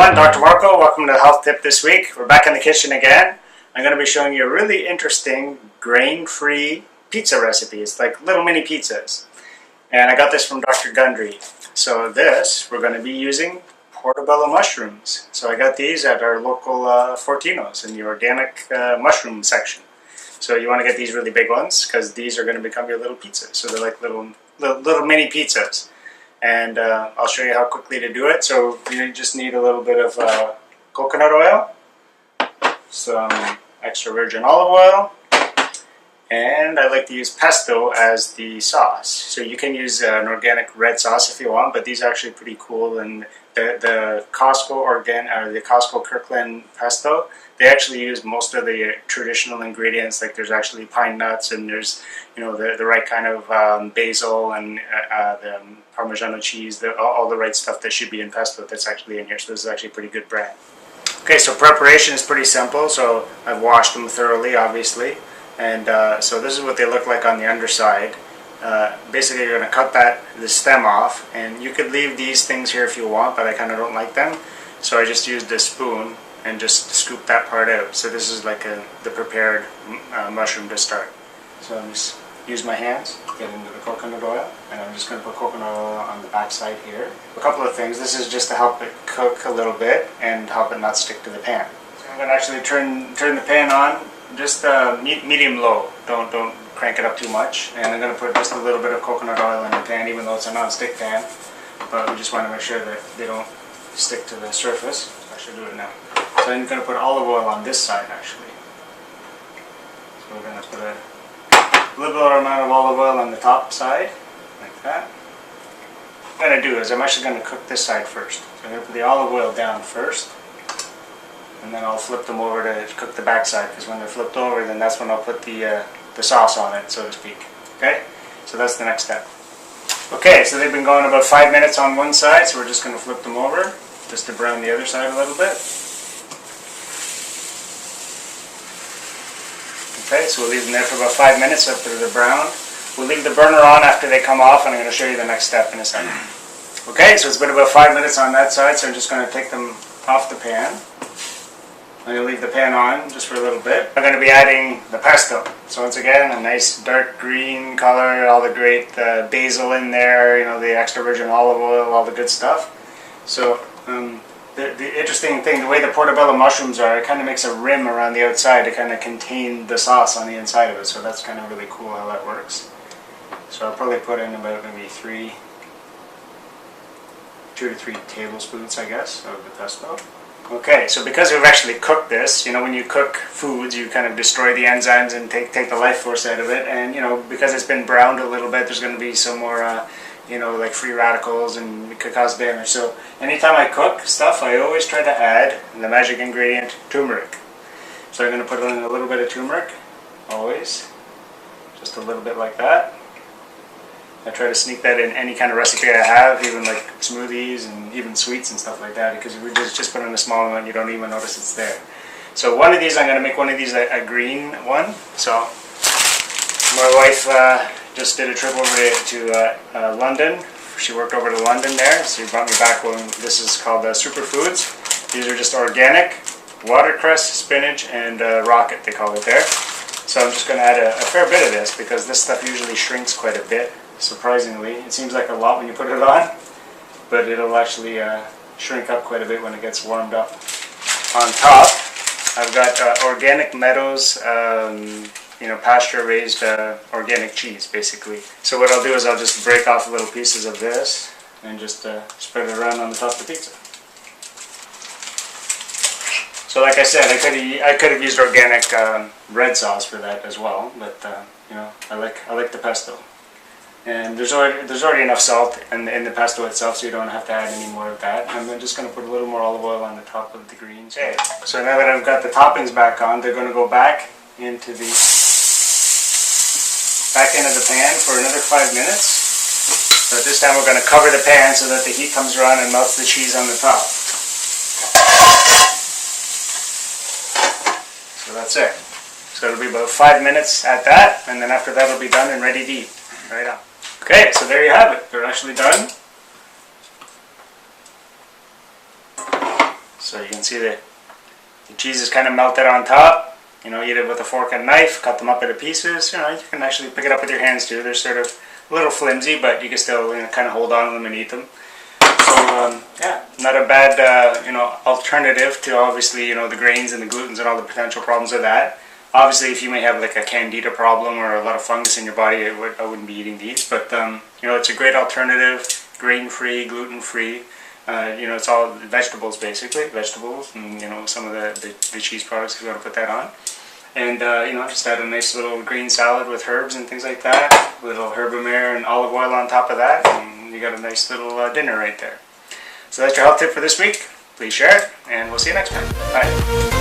everyone, Dr. Marco. Welcome to the Health Tip this week. We're back in the kitchen again. I'm going to be showing you a really interesting grain-free pizza recipe. It's like little mini pizzas. And I got this from Dr. Gundrey. So this, we're going to be using portobello mushrooms. So I got these at our local Fortino's in the organic mushroom section. So you want to get these really big ones because these are going to become your little pizzas. So they're like little mini pizzas. And I'll show you how quickly to do it. So you just need a little bit of coconut oil, some extra virgin olive oil, and I like to use pesto as the sauce. So you can use an organic red sauce if you want, but these are actually pretty cool. And the Costco Kirkland pesto, they actually use most of the traditional ingredients. Like there's actually pine nuts, and there's the right kind of basil and the Parmigiano cheese, all the right stuff that should be in pesto that's actually in here. So this is actually a pretty good brand. Okay, so preparation is pretty simple. So I've washed them thoroughly, obviously, and so this is what they look like on the underside. Basically, you're going to cut the stem off, and you could leave these things here if you want, but I kind of don't like them. So I just used a spoon and just scoop that part out. So this is like the prepared mushroom to start. So I'm just use my hands, get into the coconut oil, and I'm just going to put coconut oil on the back side here. A couple of things. This is just to help it cook a little bit and help it not stick to the pan. So I'm going to actually turn the pan on, just medium low. Don't crank it up too much. And I'm going to put just a little bit of coconut oil in the pan, even though it's a non-stick pan. But we just want to make sure that they don't stick to the surface. So I should do it now. So I'm going to put olive oil on this side, actually. So we're going to put a little amount of olive oil on the top side, like that. What I'm going to do is I'm actually going to cook this side first. So I'm going to put the olive oil down first, and then I'll flip them over to cook the back side, because when they're flipped over, then that's when I'll put the sauce on it, so to speak. Okay? So that's the next step. Okay, so they've been going about 5 minutes on one side, so we're just going to flip them over, just to brown the other side a little bit. Okay, so we'll leave them there for about 5 minutes after they're browned. We'll leave the burner on after they come off, and I'm going to show you the next step in a second. Okay, so it's been about 5 minutes on that side, so I'm just going to take them off the pan. I'm going to leave the pan on just for a little bit. I'm going to be adding the pesto. So once again, a nice dark green color, all the great basil in there, the extra virgin olive oil, all the good stuff. So the interesting thing, the way the portobello mushrooms are, it kind of makes a rim around the outside to kind of contain the sauce on the inside of it. So that's kind of really cool how that works. So I'll probably put in about maybe 2 to 3 tablespoons, I guess, of the pesto. Okay, so because we've actually cooked this, when you cook foods, you kind of destroy the enzymes and take the life force out of it. And, because it's been browned a little bit, there's going to be some more like free radicals, and it could cause damage. So anytime I cook stuff, I always try to add the magic ingredient, turmeric. So I'm going to put in a little bit of turmeric, always, just a little bit like that. I try to sneak that in any kind of recipe I have, even like smoothies and even sweets and stuff like that, because if we just put in a small amount, you don't even notice it's there. So one of these, I'm going to make one of these a green one. So my wife just did a trip over to London. She worked over to London there, so she brought me back one. This is called Superfoods. These are just organic, watercress, spinach, and rocket, they call it there. So I'm just going to add a fair bit of this, because this stuff usually shrinks quite a bit, surprisingly. It seems like a lot when you put it on, but it'll actually shrink up quite a bit when it gets warmed up. On top, I've got Organic Meadows, pasture-raised organic cheese, basically. So what I'll do is I'll just break off little pieces of this and just spread it around on the top of the pizza. So like I said, I could have used organic red sauce for that as well, but I like the pesto. And there's already enough salt in the pesto itself, so you don't have to add any more of that. I'm just going to put a little more olive oil on the top of the greens. Okay. So now that I've got the toppings back on, they're going to go back into the pan for another 5 minutes. But this time we're going to cover the pan so that the heat comes around and melts the cheese on the top. So that's it. So it'll be about 5 minutes at that, and then after that it'll be done and ready to eat. Right on. Okay, so there you have it. They're actually done. So you can see the cheese is kind of melted on top. You know, eat it with a fork and knife, cut them up into pieces. You know, you can actually pick it up with your hands too. They're sort of a little flimsy, but you can still, you know, kind of hold on to them and eat them. So yeah, not a bad you know, alternative to obviously, you know, the grains and the glutens and all the potential problems of that. Obviously, if you may have like a candida problem or a lot of fungus in your body, I wouldn't be eating these. But you know, it's a great alternative, grain-free, gluten-free. You know, it's all vegetables basically, vegetables, and you know, some of the cheese products if you want to put that on. And you know, just add a nice little green salad with herbs and things like that, a little herbamare and olive oil on top of that, and you got a nice little dinner right there. So that's your health tip for this week. Please share it, and we'll see you next time. Bye.